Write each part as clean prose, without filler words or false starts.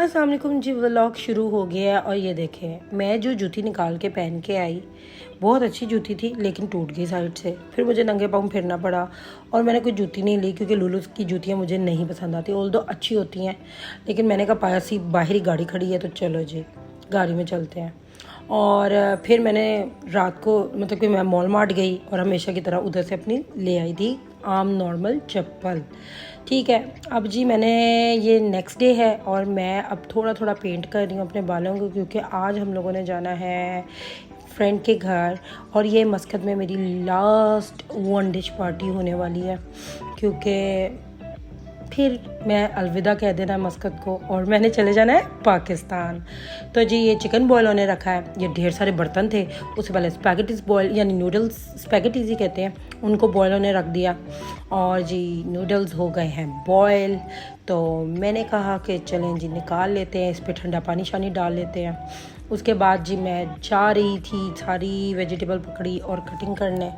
अस्सलाम वालेकुम जी। व्लॉग शुरू हो गया है और ये देखें मैं जो जूती निकाल के पहन के आई, बहुत अच्छी जूती थी लेकिन टूट गई साइड से। फिर मुझे नंगे पाँव फिरना पड़ा और मैंने कोई जूती नहीं ली क्योंकि लुलु की जूतियाँ मुझे नहीं पसंद आती। ऑल्दो अच्छी होती हैं लेकिन मैंने कहा पास ही बाहरी गाड़ी खड़ी है तो चलो जी गाड़ी में चलते हैं। और फिर मैंने रात को मतलब कि मैं मॉल मार्ट गई और हमेशा की तरह उधर से अपनी ले आई थी आम नॉर्मल चप्पल। ठीक है, अब जी मैंने ये नेक्स्ट डे है और मैं अब थोड़ा थोड़ा पेंट कर रही हूँ अपने बालों को क्योंकि आज हम लोगों ने जाना है फ्रेंड के घर और ये मस्कत में मेरी लास्ट वन डिश पार्टी होने वाली है क्योंकि फिर मैं अलविदा कह देना है मस्कत को और मैंने चले जाना है पाकिस्तान। तो जी ये चिकन बॉयल होने रखा है, ये ढेर सारे बर्तन थे, उससे पहले स्पैगेटीज बॉयल यानी नूडल्स स्पैगेटीज ही कहते हैं उनको बॉयल होने रख दिया और जी नूडल्स हो गए हैं बॉयल। तो मैंने कहा कि चलें जी निकाल लेते हैं, इस पर ठंडा पानी शानी डाल लेते हैं। उसके बाद जी मैं जा रही थी सारी वेजिटेबल पकड़ी और कटिंग करने।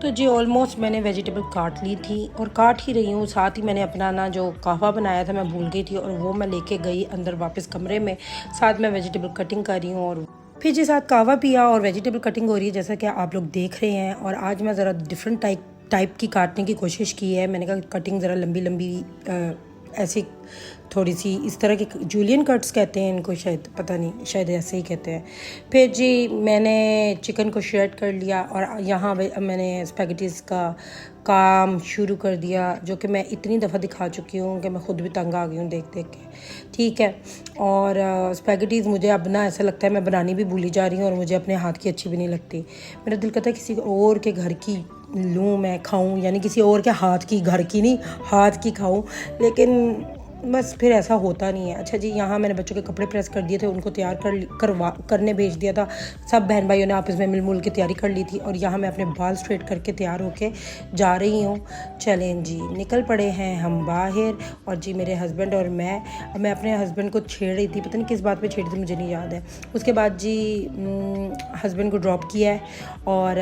तो जी ऑलमोस्ट मैंने वेजिटेबल काट ली थी और काट ही रही हूँ, साथ ही मैंने अपना ना जो कहवा बनाया था मैं भूल गई थी और वो मैं लेके गई अंदर वापस कमरे में। साथ में वेजिटेबल कटिंग कर रही हूँ और फिर जी साथ कहवा पिया और वेजिटेबल कटिंग हो रही है जैसा कि आप लोग देख रहे हैं। और आज मैं ज़रा डिफरेंट टाइप की काटने की कोशिश की है। मैंने कहा कटिंग ज़रा लंबी लंबी ऐसी थोड़ी सी इस तरह के जूलियन कट्स कहते हैं इनको, शायद पता नहीं, शायद ऐसे ही कहते हैं। फिर जी मैंने चिकन को श्रेड कर लिया और यहाँ मैंने स्पैगेटीज़ का काम शुरू कर दिया जो कि मैं इतनी दफ़ा दिखा चुकी हूँ कि मैं ख़ुद भी तंग आ गई हूँ देख देख के। ठीक है, और स्पैगेटीज़ मुझे अब ना ऐसा लगता है मैं बनानी भी भूली जा रही हूँ और मुझे अपने हाथ की अच्छी भी नहीं लगती। मेरा दिल करता है किसी और के घर की लूँ मैं खाऊं, यानी किसी और के हाथ की, घर की नहीं हाथ की खाऊं, लेकिन बस फिर ऐसा होता नहीं है। अच्छा जी यहाँ मैंने बच्चों के कपड़े प्रेस कर दिए थे, उनको तैयार करने भेज दिया था। सब बहन भाइयों ने आपस में मिल की तैयारी कर ली थी और यहाँ मैं अपने बाल स्ट्रेट करके तैयार होके जा रही हूँ। चलें जी निकल पड़े हैं हम बाहर। और जी मेरे हस्बैंड और मैं अपने हस्बैंड को छेड़ रही थी, पता नहीं किस बात पे छेड़ी थी मुझे नहीं याद है। उसके बाद जी हस्बैंड को ड्रॉप किया है और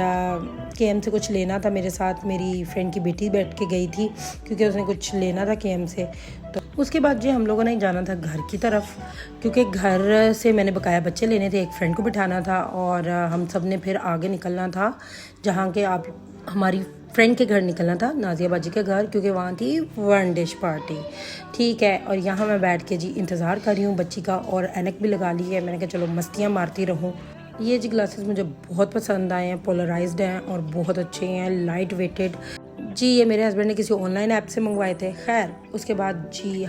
KM से कुछ लेना था मेरे साथ, मेरी फ्रेंड की बेटी बैठ के गई थी क्योंकि उसने कुछ लेना था KM से। तो उसके बाद जी हम लोगों ने जाना था घर की तरफ क्योंकि घर से मैंने बकाया बच्चे लेने थे, एक फ्रेंड को बिठाना था और हम सब ने फिर आगे निकलना था जहाँ के आप हमारी फ्रेंड के घर निकलना था, नाजिया बाजी के घर, क्योंकि वहाँ थी वन डिश पार्टी। ठीक है, और यहाँ मैं बैठ के जी इंतज़ार कर रही हूँ बच्ची का और ऐनक भी लगा ली है। मैंने कहा चलो मस्तियाँ मारती रहूँ। ये जी ग्लासेस मुझे बहुत पसंद आए हैं, पोलराइज्ड हैं और बहुत अच्छे हैं, लाइट वेटेड। जी ये मेरे हस्बैंड ने किसी ऑनलाइन ऐप से मंगवाए थे। खैर उसके बाद जी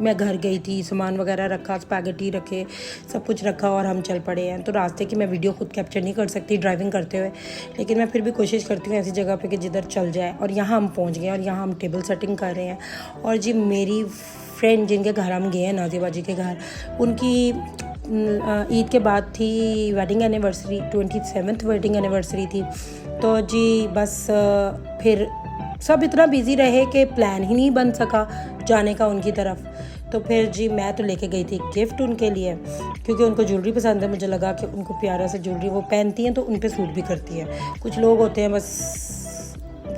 मैं घर गई थी, सामान वगैरह रखा, स्पैगेटी रखे, सब कुछ रखा और हम चल पड़े हैं। तो रास्ते की मैं वीडियो खुद कैप्चर नहीं कर सकती ड्राइविंग करते हुए, लेकिन मैं फिर भी कोशिश करती हूँ ऐसी जगह पे कि जिधर चल जाए। और यहाँ हम पहुँच गए और यहाँ हम टेबल सेटिंग कर रहे हैं। और जी मेरी फ्रेंड जिनके घर हम गए हैं नाजिया बाजी के घर, उनकी ईद के बाद थी wedding anniversary, 27th wedding anniversary थी। तो जी बस फिर सब इतना बिजी रहे कि प्लान ही नहीं बन सका जाने का उनकी तरफ। तो फिर जी मैं तो लेके गई थी गिफ्ट उनके लिए क्योंकि उनको ज्वेलरी पसंद है। मुझे लगा कि उनको प्यारा सा ज्वेलरी वो पहनती हैं तो उन पे सूट भी करती है। कुछ लोग होते हैं बस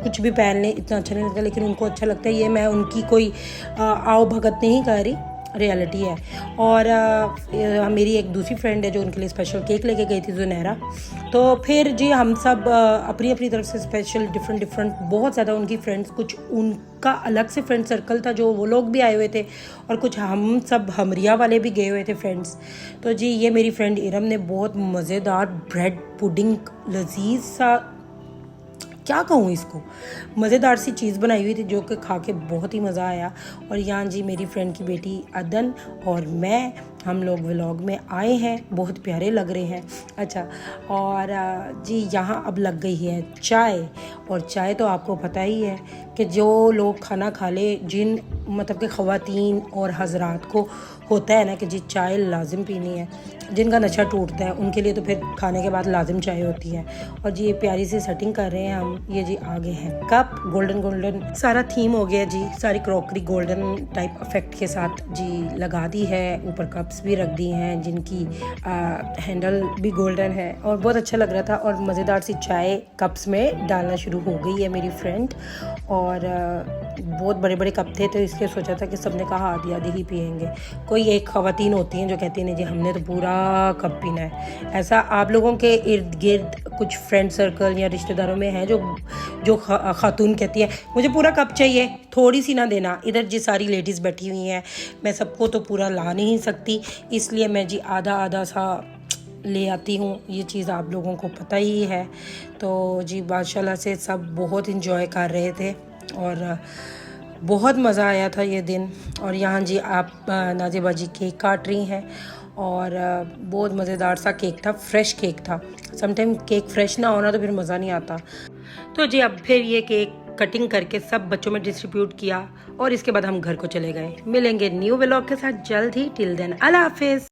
कुछ भी पहन लें इतना अच्छा नहीं लगता, लेकिन उनको अच्छा लगता है। ये मैं उनकी कोई आओ भगत नहीं कर रही, रियलिटी है। और मेरी एक दूसरी फ्रेंड है जो उनके लिए स्पेशल केक लेके गई थी, जुनैरा। तो फिर जी हम सब अपनी अपनी तरफ से स्पेशल डिफरेंट बहुत ज़्यादा उनकी फ्रेंड्स, कुछ उनका अलग से फ्रेंड सर्कल था जो वो लोग भी आए हुए थे और कुछ हम सब हमरिया वाले भी गए हुए थे फ्रेंड्स। तो जी ये मेरी फ्रेंड इरम ने बहुत मज़ेदार ब्रेड पुडिंग, लजीज सा, क्या कहूँ इसको, मज़ेदार सी चीज़ बनाई हुई थी जो कि खा के बहुत ही मज़ा आया। और यहाँ जी मेरी फ्रेंड की बेटी अदन और मैं, हम लोग व्लॉग में आए हैं, बहुत प्यारे लग रहे हैं। अच्छा, और जी यहाँ अब लग गई है चाय। और चाय तो आपको पता ही है कि जो लोग खाना खा ले, जिन मतलब कि ख़वातीन और हज़रात को होता है ना कि जी चाय लाजिम पीनी है, जिनका नशा टूटता है उनके लिए तो फिर खाने के बाद लाजिम चाय होती है। और जी ये प्यारी सी सेटिंग कर रहे हैं हम। ये जी आगे हैं कप, गोल्डन सारा थीम हो गया जी, सारी क्रॉकरी गोल्डन टाइप इफेक्ट के साथ जी लगा दी है। ऊपर कप्स भी रख दी हैं जिनकी हैंडल भी गोल्डन है और बहुत अच्छा लग रहा था। और मज़ेदार सी चाय कप्स में डालना शुरू हो गई है मेरी फ्रेंड। और बहुत बड़े बड़े कप थे तो इसलिए सोचा था कि सबने कहा आधी आधी ही पियेंगे। कोई कोई एक ख़वातीन होती हैं जो कहती हैं नहीं जी हमने तो पूरा कप पीना है। ऐसा आप लोगों के इर्द गिर्द कुछ फ्रेंड सर्कल या रिश्तेदारों में है जो खातून कहती है मुझे पूरा कप चाहिए, थोड़ी सी ना देना। इधर जी सारी लेडीज़ बैठी हुई हैं, मैं सबको तो पूरा ला नहीं सकती, इसलिए मैं जी आधा आधा सा ले आती हूँ। ये चीज़ आप लोगों को पता ही है। तो जी माशाल्लाह से सब बहुत इंजॉय कर रहे थे और बहुत मज़ा आया था ये दिन। और यहाँ जी आप नाजिबा जी केक काट रही हैं और बहुत मज़ेदार सा केक था, फ्रेश केक था। समटाइम केक फ्रेश ना होना तो फिर मज़ा नहीं आता। तो जी अब फिर ये केक कटिंग करके सब बच्चों में डिस्ट्रीब्यूट किया और इसके बाद हम घर को चले गए। मिलेंगे न्यू व्लॉग के साथ जल्द ही। टिल देन अल्लाह हाफिज़।